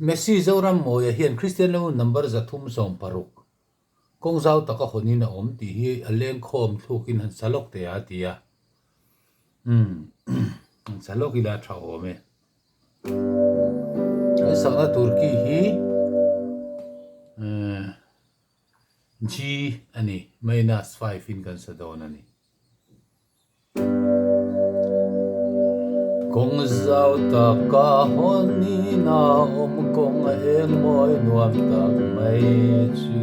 Messi zoram moya hian Christian lo number za thum som paruk kong zau taka hawnin a awm ti hi a Lengkhawm thukin han salok te a tia han salok ila tha awm e ai sakna turki hi G ani -5 in kan sa dawn ani kong zau taka hawnin a awm kong eng moi nuam tak mai chu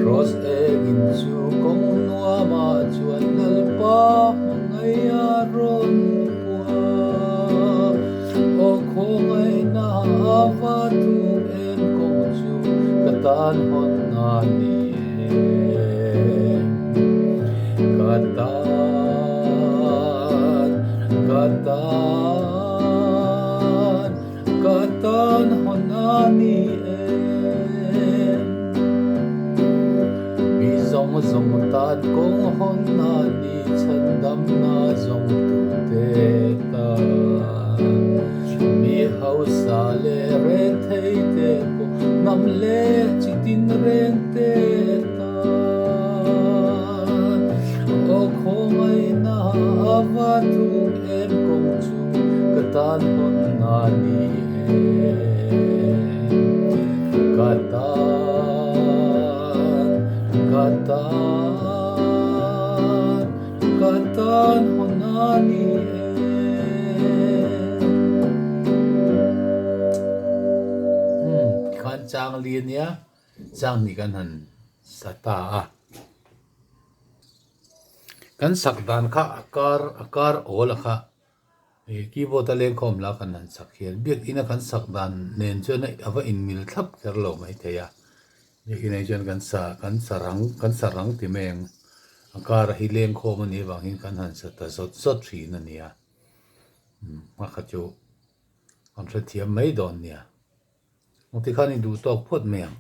cross egin chu kong nuama chuan lalpa mangai a ron pua o khong ai na ava tu en kong chu katan hon na ni katan hon na ni zong zong tat kong hon na ni chan dam na zong tu te ta mi hau sa le re thei te ko nam le chi tin ren te ta o khong ai na ava tu em kong chu katan hon na ni katan hon na ni kan chang lien ya chang ni kan han sata a kan sakdan kha akar ola kha keyboard a Lengkhawm la kan han sak hian biak ina kan sakdan nen chona ava in mil thap ker lo mai te ya biak ina jon kan sarang ti meng akar hi Lengkhawm ani wangin kan han sata zot thin ani ya ma kha chu am tha thiam mai don nia ti khani du tok phot meng